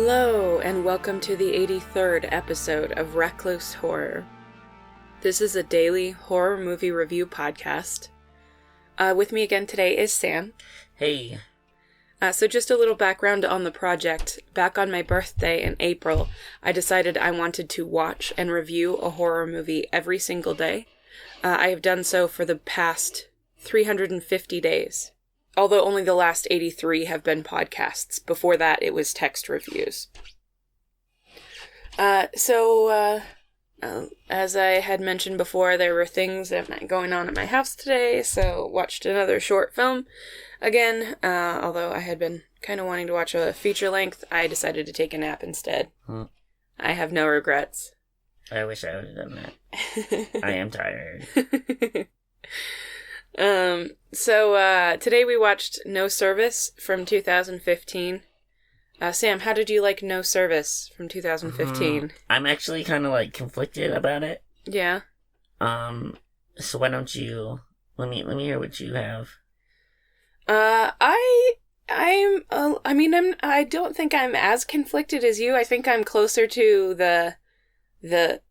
Hello, and welcome to the 83rd episode of Recluse Horror. This is a daily horror movie review podcast. With me again today is Sam. Hey. So just a little background on the project. Back on my birthday in April, I decided I wanted to watch and review a horror movie every single day. I have done so for the past 350 days. Although only the last 83 have been podcasts. Before that, it was text reviews. As I had mentioned before, there were things going on at my house today, so watched another short film. Again, although I had been kind of wanting to watch a feature length, I decided to take a nap instead. I have no regrets. I wish I would have done that. I am tired. Today we watched No Service from 2015. Sam, how did you like No Service from 2015? I'm actually kind of conflicted about it. Yeah. So why don't you let me hear what you have. I don't think I'm as conflicted as you. I think I'm closer to the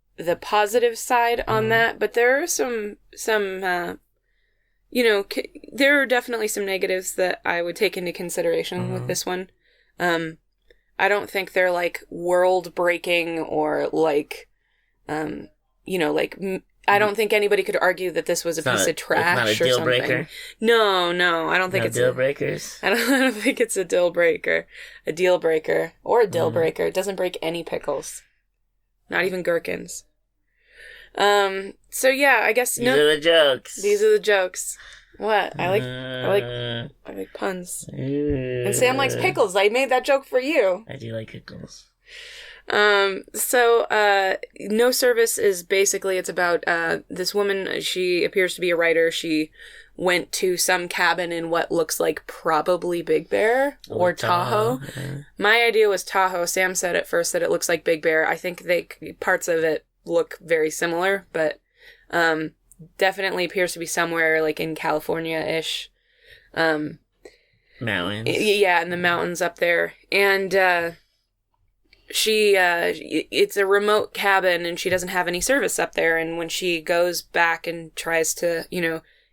positive side on that, but there are some there are definitely some negatives that I would take into consideration with this one. I don't think they're world-breaking or I don't think anybody could argue that this was a piece of trash it's not a deal breaker. No, I don't think it's deal breakers. I don't think it's a deal breaker. A deal breaker or a deal breaker. It doesn't break any pickles, not even gherkins. So yeah, I guess These are the jokes. These are the jokes. What? I like puns. And Sam likes pickles. I made that joke for you. I do like pickles. No Service is basically, it's about this woman. She appears to be a writer. She went to some cabin in what looks like probably Big Bear or Tahoe. Yeah. My idea was Tahoe. Sam said at first that it looks like Big Bear. I think parts of it look very similar, but definitely appears to be somewhere in California-ish. Mountains. Yeah, in the mountains up there. And it's a remote cabin and she doesn't have any service up there. And when she goes back and tries to,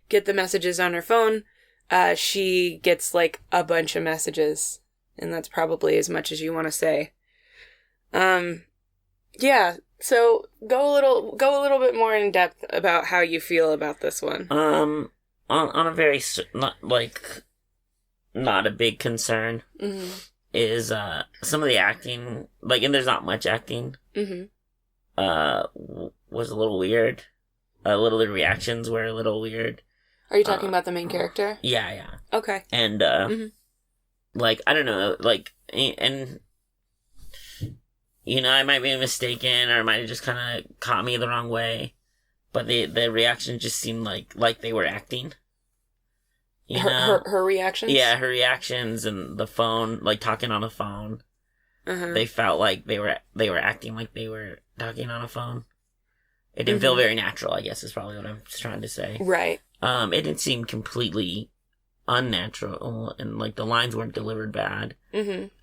get the messages on her phone, she gets a bunch of messages. And that's probably as much as you want to say. Yeah. So go a little bit more in depth about how you feel about this one. On a very not a big concern is some of the acting, and there's not much acting. Was a little weird. The reactions were a little weird. Are you talking about the main character? Yeah. Okay. And I don't know, and. I might be mistaken, or it might have just kind of caught me the wrong way, but the reactions just seemed like they were acting. Her reactions? Yeah, her reactions and the phone, talking on the phone. They felt like they were acting like they were talking on a phone. It didn't feel very natural, I guess is probably what I'm trying to say. Right. It didn't seem completely unnatural, and the lines weren't delivered bad.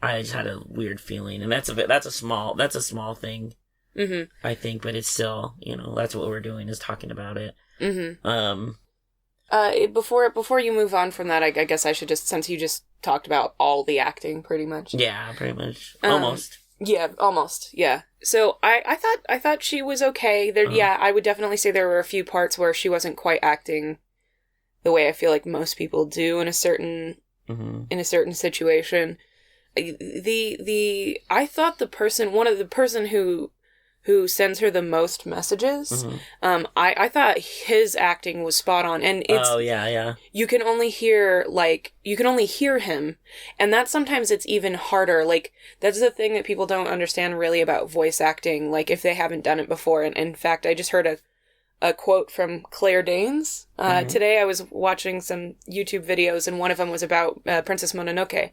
I just had a weird feeling, and that's a small thing. I think, but it's still, that's what we're doing, is talking about it. Before you move on from that, I guess I should just, since you just talked about all the acting pretty much. Yeah, pretty much. Almost. Yeah, almost. Yeah. So I thought she was okay. There yeah, I would definitely say there were a few parts where she wasn't quite acting the way I feel like most people do in a certain situation. I thought the person who sends her the most messages, I thought his acting was spot on, and it's you can only hear him, and that sometimes it's even harder. That's the thing that people don't understand really about voice acting, if they haven't done it before. And in fact, I just heard a quote from Claire Danes. Today I was watching some YouTube videos, and one of them was about Princess Mononoke.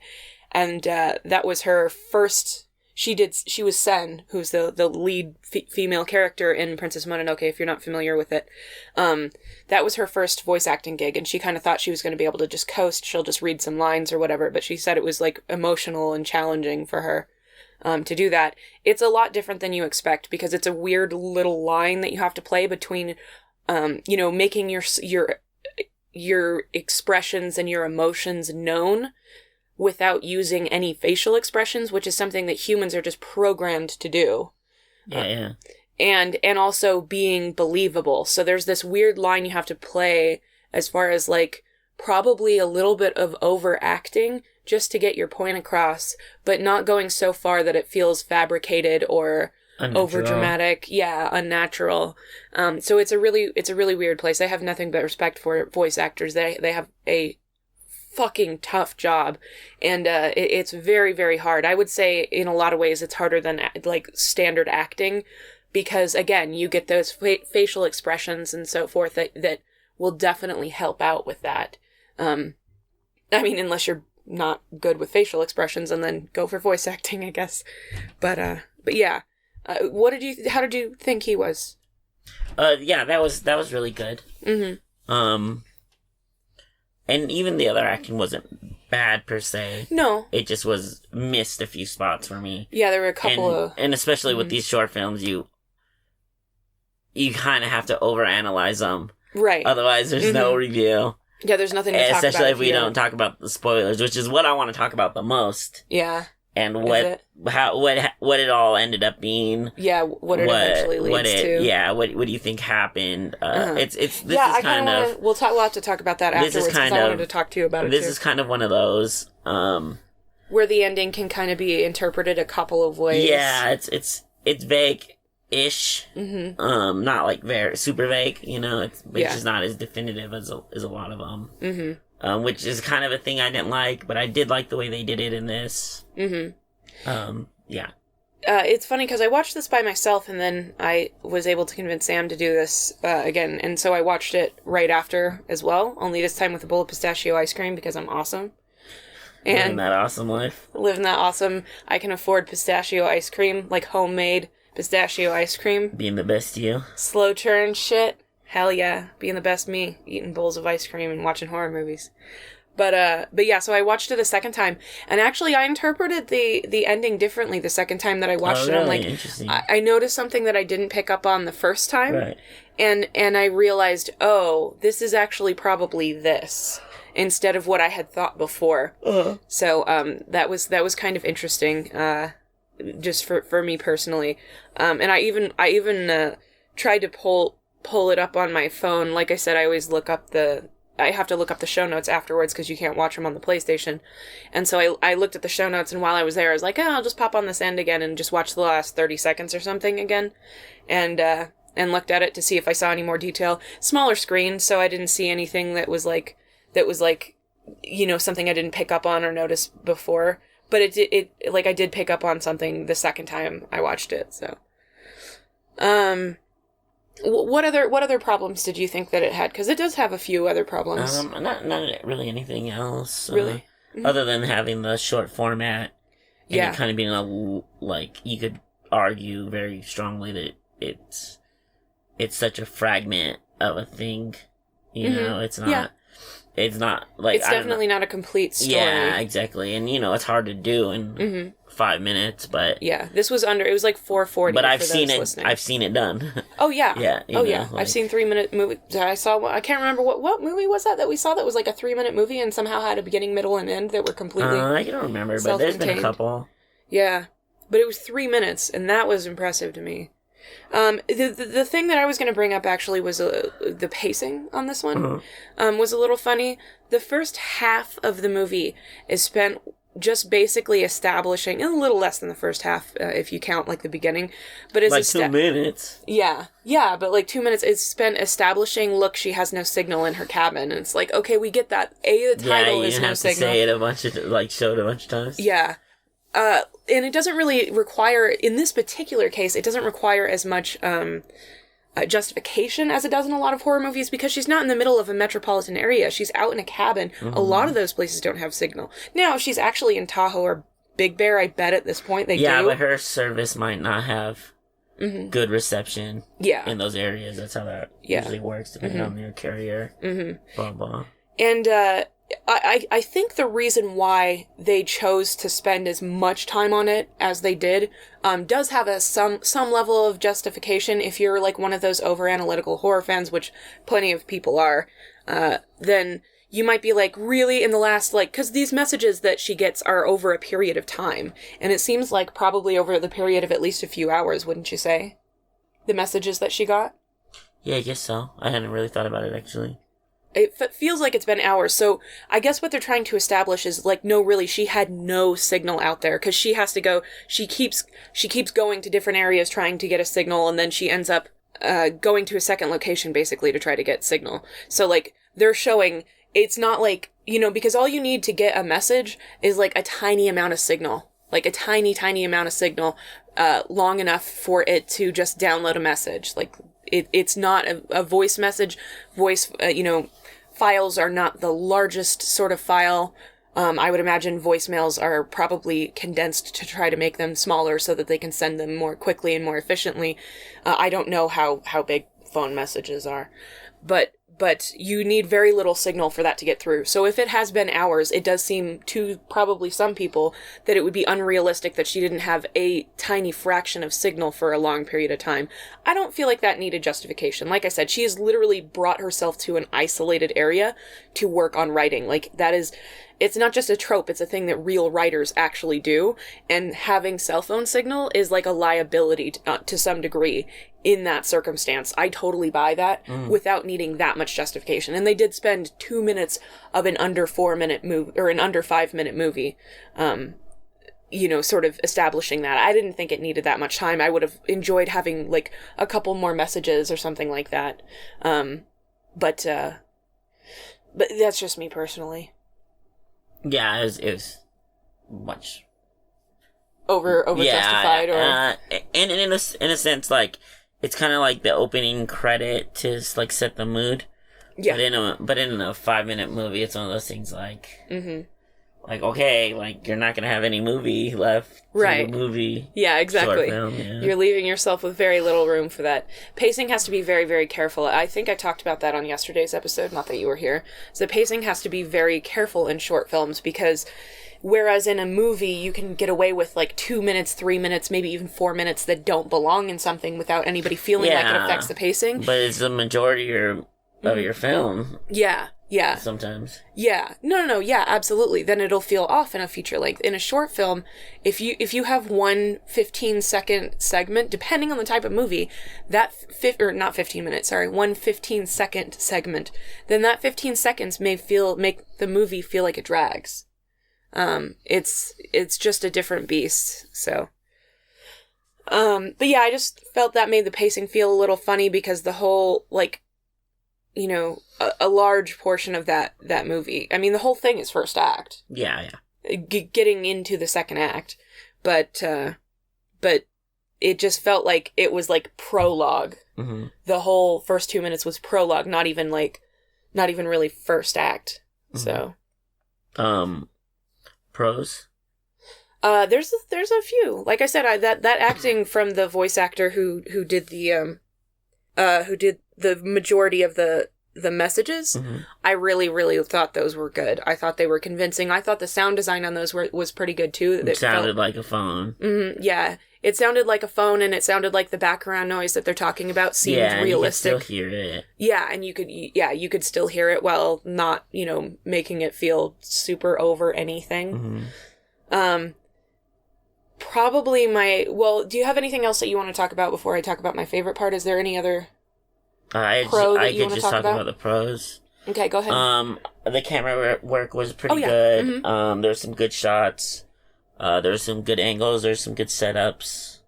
And that was her first... She was Sen, who's the lead female character in Princess Mononoke, if you're not familiar with it. That was her first voice acting gig, and she kind of thought she was going to be able to just coast. She'll just read some lines or whatever, but she said it was, emotional and challenging for her. to do that. It's a lot different than you expect because it's a weird little line that you have to play between, making your expressions and your emotions known without using any facial expressions, which is something that humans are just programmed to do. Yeah. And also being believable. So there's this weird line you have to play as far as like probably a little bit of overacting just to get your point across, but not going so far that it feels fabricated or overdramatic. Yeah, unnatural. So it's a really weird place. I have nothing but respect for voice actors. They have a fucking tough job, and it's very, very hard. I would say in a lot of ways it's harder than like standard acting, because again, you get those facial expressions and so forth that will definitely help out with that. I mean, unless you're not good with facial expressions, and then go for voice acting, I guess. But yeah. How did you think he was? Yeah, that was really good. Mm-hmm. And even the other acting wasn't bad per se. No. It just missed a few spots for me. Yeah, there were a couple and especially with these short films, you kind of have to overanalyze them. Right. Otherwise, there's no review. Yeah, there's nothing to talk about. Especially if we don't talk about the spoilers, which is what I want to talk about the most. Yeah. And what it all ended up being. Yeah, what it eventually leads to. Yeah, what do you think happened? We'll have to talk about that afterwards, because I wanted to talk to you about it too. This is kind of one of those where the ending can kind of be interpreted a couple of ways. Yeah, it's vague-ish. Mm-hmm. Not like very super vague, it's just not as definitive as a lot of them. Mm-hmm. Which is kind of a thing I didn't like, but I did like the way they did it in this. Mm-hmm. Yeah. It's funny because I watched this by myself, and then I was able to convince Sam to do this again, and so I watched it right after as well, only this time with a bowl of pistachio ice cream, because I'm awesome. And living that awesome life. Living that awesome, I can afford pistachio ice cream, like homemade pistachio ice cream. Being the best you. Slow churn shit. Hell yeah, being the best me, eating bowls of ice cream and watching horror movies. But yeah, so I watched it a second time, and actually I interpreted the ending differently the second time that I watched it. I'm like, interesting. I noticed something that I didn't pick up on the first time, right. and I realized, oh, this is actually probably this instead of what I had thought before. Uh-huh. So that was kind of interesting, just for me personally, and I even tried to pull it up on my phone. Like I said, I always I have to look up the show notes afterwards because you can't watch them on the PlayStation. And so I looked at the show notes, and while I was there, I was like, I'll just pop on this end again and just watch the last 30 seconds or something again. And looked at it to see if I saw any more detail. Smaller screen, so I didn't see anything that was like, something I didn't pick up on or notice before. But I did pick up on something the second time I watched it, so. What other problems did you think that it had? Because it does have a few other problems. Not really anything else. Really? Other than having the short format. And it kind of being you could argue very strongly that it's such a fragment of a thing. It's not. Yeah. It's not like it's definitely not a complete story. Yeah, exactly, and it's hard to do in 5 minutes. But yeah, this was it was like 4:40. But I've seen it. Listening. I've seen it done. Oh yeah, yeah. Yeah. I've seen 3-minute movie. I can't remember what movie was that we saw that was like a 3-minute movie and somehow had a beginning, middle, and end that were completely. I don't remember, but there's been a couple. Yeah, but it was 3 minutes, and that was impressive to me. The thing that I was going to bring up actually was the pacing on this one. Was a little funny. The first half of the movie is spent just basically establishing, a little less than the first half if you count like the beginning, but it's 2 minutes. Yeah, but like 2 minutes is spent establishing. Look, she has no signal in her cabin, and it's like, okay, we get that. The title is no signal. Yeah, you have to say it show it a bunch of times. Yeah. And it doesn't really require, in this particular case, it doesn't require as much justification as it does in a lot of horror movies, because she's not in the middle of a metropolitan area. She's out in a cabin. Mm-hmm. A lot of those places don't have signal. Now, if she's actually in Tahoe or Big Bear, I bet at this point they do. Yeah, but her service might not have good reception in those areas. That's how that usually works, depending on your carrier. Blah, blah. I think the reason why they chose to spend as much time on it as they did does have some level of justification. If you're like one of those over-analytical horror fans, which plenty of people are, then you might be like, really, in the last, like, because these messages that she gets are over a period of time, and it seems like probably over the period of at least a few hours, wouldn't you say? The messages that she got? Yeah, I guess so. I hadn't really thought about it, actually. It feels like it's been hours, so I guess what they're trying to establish is, like, no, really, she had no signal out there, because she has to go, she keeps going to different areas trying to get a signal, and then she ends up going to a second location, basically, to try to get signal. So, like, they're showing, it's not like, you know, because all you need to get a message is, like, a tiny amount of signal. Like, a tiny, tiny amount of signal, long enough for it to just download a message. Like, it's not a voice message. Files are not the largest sort of file. I would imagine voicemails are probably condensed to try to make them smaller so that they can send them more quickly and more efficiently. I don't know how big phone messages are, but you need very little signal for that to get through. So if it has been hours, it does seem to probably some people that it would be unrealistic that she didn't have a tiny fraction of signal for a long period of time. I don't feel like that needed justification. Like I said, she has literally brought herself to an isolated area to work on writing. Like, that is, it's not just a trope, it's a thing that real writers actually do. And having cell phone signal is like a liability to some degree in that circumstance. I totally buy that without needing that much justification. And they did spend 2 minutes of an under 4 minute movie, or an under 5 minute movie, sort of establishing that. I didn't think it needed that much time. I would have enjoyed having like a couple more messages or something like that. But that's just me personally. Yeah, it was much over justified, or and in a sense, like, it's kind of like the opening credit to like set the mood. Yeah. But in a 5-minute movie, it's one of those things like, like, okay, like, you're not gonna have any movie left. Right. Movie. Yeah, exactly. Short film, yeah. You're leaving yourself with very little room for that. Pacing has to be very, very careful. I think I talked about that on yesterday's episode, not that you were here. So pacing has to be very careful in short films, because whereas in a movie you can get away with like 2 minutes, 3 minutes, maybe even 4 minutes that don't belong in something without anybody feeling like it affects the pacing. But it's the majority of your film. Yeah. Sometimes. Yeah. No. Yeah, absolutely. Then it'll feel off in a feature length. In a short film, if you have one 15-second segment, depending on the type of movie, that not 15 minutes, sorry, one 15-second segment, then that 15 seconds make the movie feel like it drags. It's just a different beast. So, but yeah, I just felt that made the pacing feel a little funny, because the whole, like, a large portion of that movie, I mean, the whole thing is first act. Yeah. Getting into the second act, but it just felt like it was like prologue. Mm-hmm. The whole first 2 minutes was prologue, not even really first act. Mm-hmm. So, pros. There's a few. Like I said, that acting from the voice actor who did the majority of the messages, I really, really thought those were good. I thought they were convincing. I thought the sound design on those was pretty good too. It sounded like a phone. Yeah, it sounded like a phone, and it sounded like the background noise that they're talking about seemed realistic. You could still hear it. Yeah, and you could still hear it while not, making it feel super over anything. Probably do you have anything else that you want to talk about before I talk about my favorite part? Is there any other I could just talk about the pros. Okay, go ahead. The camera work was pretty good. Mm-hmm. There's some good shots. There's some good angles. There's some good setups.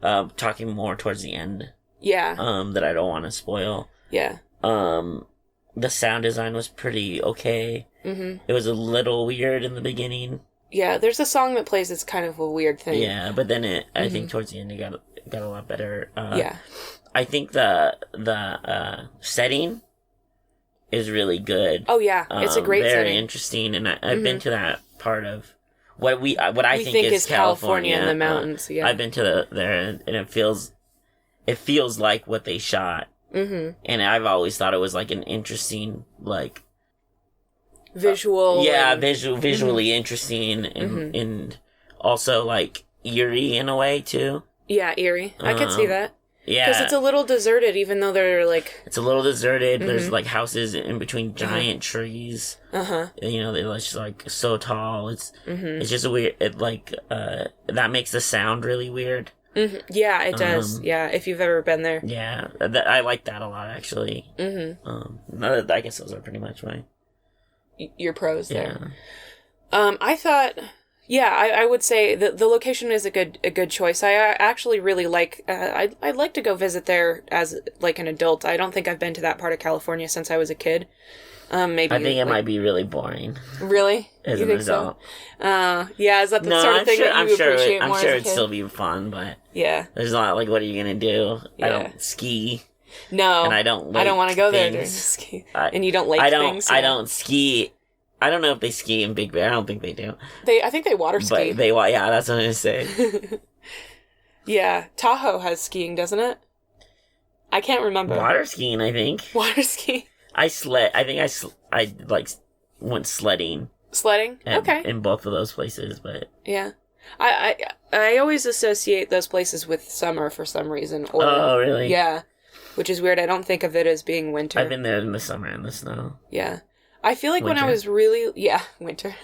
Talking more towards the end. Yeah. That I don't want to spoil. Yeah. The sound design was pretty okay. Mm-hmm. It was a little weird in the beginning. Yeah, there's a song that plays that's kind of a weird thing. Yeah, but then I think towards the end it got a lot better. Yeah. I think the setting is really good. Oh yeah, it's a great very setting. Very interesting, and I've been to that part of what I think is California in the mountains. Yeah, I've been to there, and it feels like what they shot. Mm-hmm. And I've always thought it was like an interesting, like, visually interesting and also like eerie in a way too. Yeah, eerie. I could see that. Yeah. Because it's a little deserted, even though they're like... It's a little deserted. There's like houses in between giant trees. You know, they're just like so tall. It's just a weird... that makes the sound really weird. Yeah, it does. Yeah, if you've ever been there. Yeah, I like that a lot, actually. I guess those are pretty much your pros there. I thought... Yeah, I would say the location is a good choice. I actually really like... I'd like to go visit there as, like, an adult. I don't think I've been to that part of California since I was a kid. Maybe I think it might be really boring. Really? As an adult. So? Yeah, is that the sort of thing that you appreciate more as a kid? I'm sure it'd still be fun, but... Yeah. There's not, like, what are you gonna do? Yeah. I don't ski. No. And I don't like I don't want to go there during things. the ski. And you don't like things? I don't ski... I don't know if they ski in Big Bear. I don't think they do. I think they water ski. But yeah, that's what I'm going to say. Yeah. Tahoe has skiing, doesn't it? I can't remember. Water skiing, I think. Water skiing. I went sledding. Sledding? Okay. In both of those places, but... Yeah. I always associate those places with summer for some reason. Oh, really? Yeah. Which is weird. I don't think of it as being winter. I've been there in the summer and the snow. Yeah. I feel like winter. When I was really... Yeah, winter.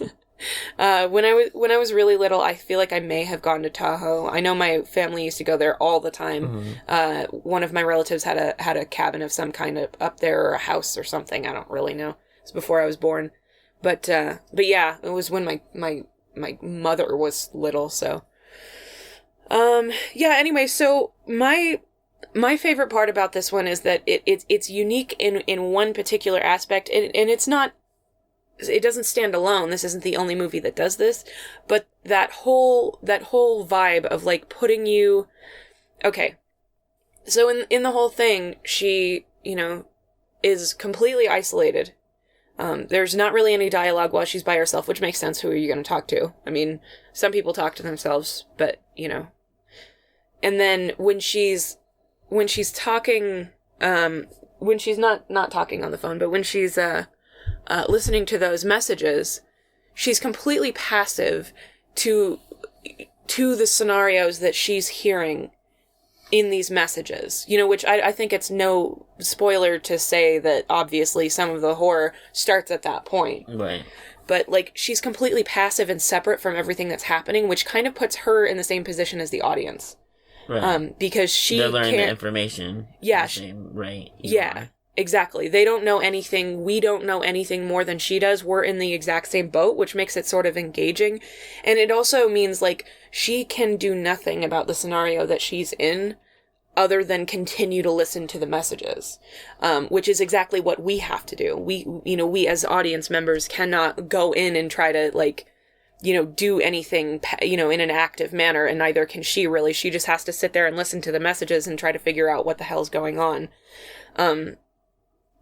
When I was really little, I feel like I may have gone to Tahoe. I know my family used to go there all the time. One of my relatives had a cabin of some kind up there, or a house or something. I don't really know. It was before I was born. But yeah, it was when my mother was little, so... Yeah, anyway, so my favorite part about this one is that it's unique in one particular aspect, and it doesn't stand alone. This isn't the only movie that does this, but that whole vibe of like putting you... Okay. So in the whole thing, she, is completely isolated. There's not really any dialogue while she's by herself, which makes sense. Who are you going to talk to? I mean, some people talk to themselves, but, And then when she's talking, when she's not talking on the phone, but when she's listening to those messages, she's completely passive to the scenarios that she's hearing in these messages. Which I think it's no spoiler to say that obviously some of the horror starts at that point. Right. But, like, she's completely passive and separate from everything that's happening, which kind of puts her in the same position as the audience. Right. Because they're learning the information. Yeah. Right. Yeah, exactly. They don't know anything. We don't know anything more than she does. We're in the exact same boat, which makes it sort of engaging. And it also means, like, she can do nothing about the scenario that she's in other than continue to listen to the messages, which is exactly what we have to do. We as audience members cannot go in and try to, like, do anything, in an active manner, and neither can she really. She just has to sit there and listen to the messages and try to figure out what the hell's going on. And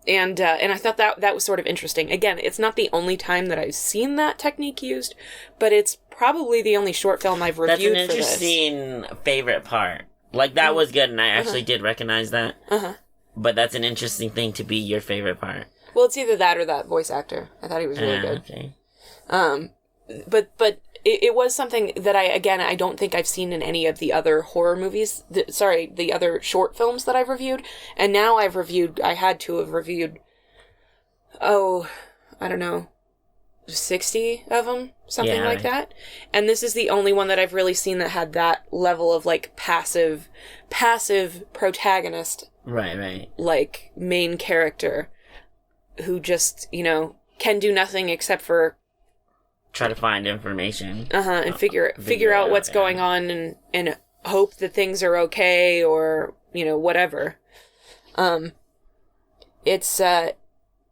I thought that was sort of interesting. Again, it's not the only time that I've seen that technique used, but it's probably the only short film I've reviewed for this. That's an interesting favorite part. Like, that was good, and I actually did recognize that. But that's an interesting thing to be your favorite part. Well, it's either that or that voice actor. I thought he was really good. Okay. But it was something that I don't think I've seen in any of the other horror movies. The other short films that I've reviewed. And now I had to have reviewed, I don't know, 60 of them, something like that. And this is the only one that I've really seen that had that level of, like, passive protagonist. Right. Like, main character who just, can do nothing except for try to find information. And figure out what's going on and hope that things are okay, or, whatever. It's,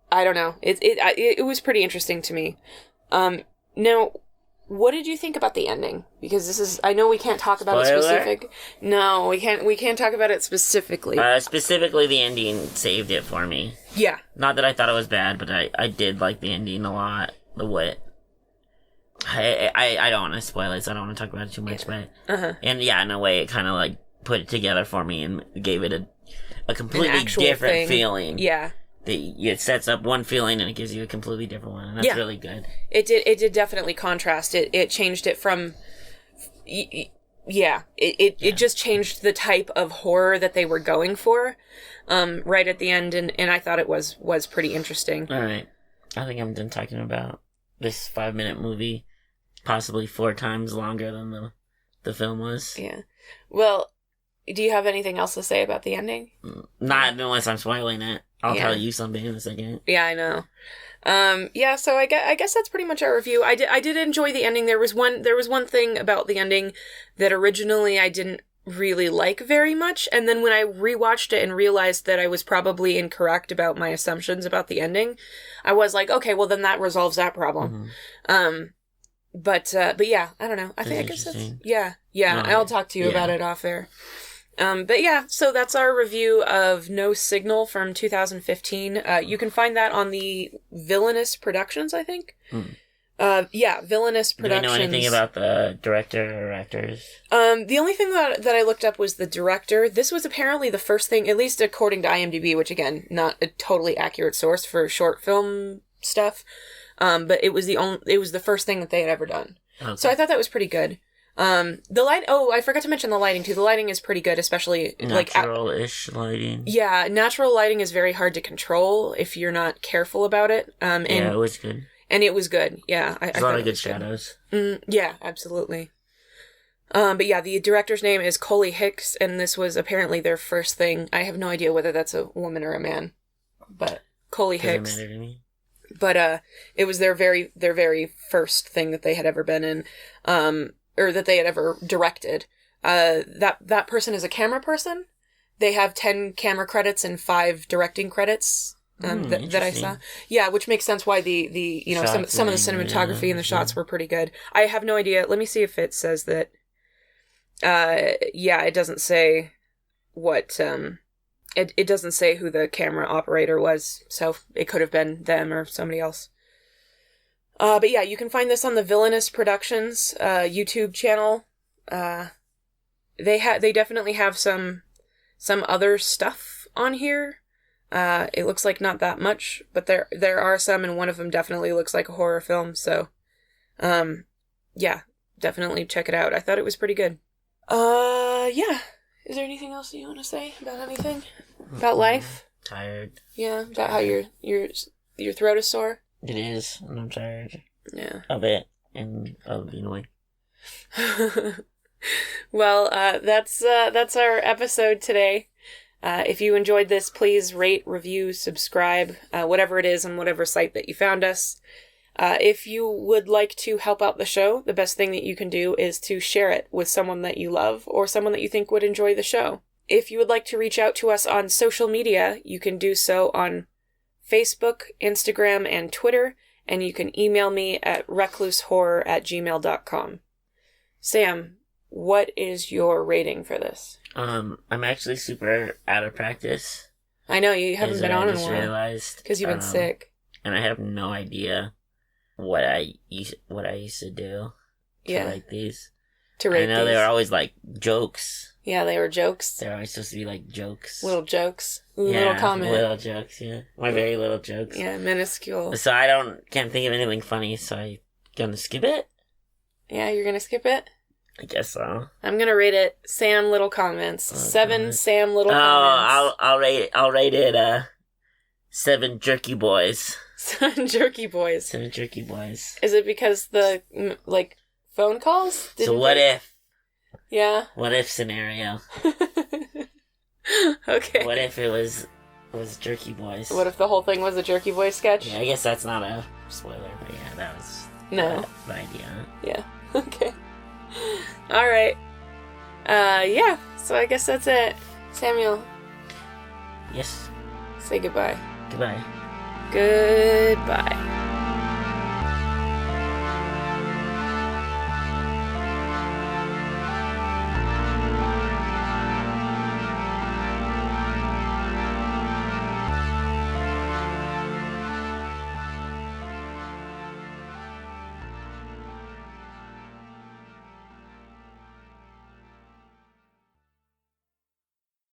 I don't know. It was pretty interesting to me. Now, what did you think about the ending? Because I know we can't talk about it specific. No, we can't talk about it specifically. Specifically, the ending saved it for me. Yeah. Not that I thought it was bad, but I did like the ending a lot. I don't want to spoil it, so I don't want to talk about it too much, but... And yeah, in a way, it kind of, like, put it together for me and gave it a completely different feeling. Yeah. it sets up one feeling and it gives you a completely different one, and that's really good. It did definitely contrast. It changed it from... It just changed the type of horror that they were going for right at the end, and I thought it was pretty interesting. All right. I think I'm done talking about this 5-minute movie, possibly 4 times longer than the film was. Yeah. Well, do you have anything else to say about the ending? Not unless I'm spoiling it. I'll tell you something in a second. Yeah, I know. So I guess that's pretty much our review. I did enjoy the ending. There was one thing about the ending that originally I didn't really like very much, and then when I rewatched it and realized that I was probably incorrect about my assumptions about the ending, I was like, okay, well then that resolves that problem. Mm-hmm. But yeah, I don't know. I guess that's... Yeah. No, I'll talk to you about it off air. But yeah, so that's our review of No Signal from 2015. You can find that on the Villainous Productions, I think. Villainous Productions. Do you know anything about the director or actors? The only thing that I looked up was the director. This was apparently the first thing, at least according to IMDb, which again, not a totally accurate source for short film stuff. But it was the first thing that they had ever done. Okay. So I thought that was pretty good. I forgot to mention the lighting too. The lighting is pretty good, especially natural-ish lighting. Yeah, natural lighting is very hard to control if you're not careful about it. It was good. And it was good. Yeah, There's a lot of good shadows. Yeah, absolutely. But yeah, the director's name is Coley Hicks, and this was apparently their first thing. I have no idea whether that's a woman or a man, but Coley Hicks. Doesn't matter to me. But it was their very first thing that they had ever been in. Or that they had ever directed. That person is a camera person. They have 10 camera credits and 5 directing credits that I saw. Yeah, which makes sense why the some of the cinematography and the shots were pretty good. I have no idea. Let me see if it says that. It doesn't say what. It doesn't say who the camera operator was, so it could have been them or somebody else. But yeah, you can find this on the Villainous Productions YouTube channel. They definitely have some other stuff on here. It looks like not that much, but there are some, and one of them definitely looks like a horror film. So, yeah, definitely check it out. I thought it was pretty good. Yeah. Is there anything else you want to say about anything about life? Tired. Yeah, about how your throat is sore. It is, and I'm tired. Yeah. Of it, and of being awake. Well, that's our episode today. If you enjoyed this, please rate, review, subscribe, whatever it is on whatever site that you found us. If you would like to help out the show, the best thing that you can do is to share it with someone that you love or someone that you think would enjoy the show. If you would like to reach out to us on social media, you can do so on Facebook, Instagram, and Twitter, and you can email me at reclusehorror@gmail.com. Sam, what is your rating for this? I'm actually super out of practice. I know, you haven't been on in a while. Realized because you've been sick. And I have no idea what I used to do to write these. I know they were always like jokes. Yeah, they were jokes. They're always supposed to be like jokes. Little jokes. Little comment. Little jokes, yeah. My very little jokes. Yeah, minuscule. So I can't think of anything funny, so I'm gonna skip it. Yeah, you're gonna skip it? I guess so. I'm gonna rate it Sam Little Comments. 7 Sam Little Comments. I'll rate it 7 Jerky Boys. 7 Jerky Boys. 7 Jerky Boys. Is it because the phone calls? What if? Yeah. What if scenario? Okay. What if it was Jerky Boys? What if the whole thing was a Jerky Boys sketch? Yeah, I guess that's not a spoiler, but yeah, that was the idea. Yeah. Okay. All right. Yeah. So I guess that's it. Samuel. Yes. Say goodbye. Goodbye. Goodbye.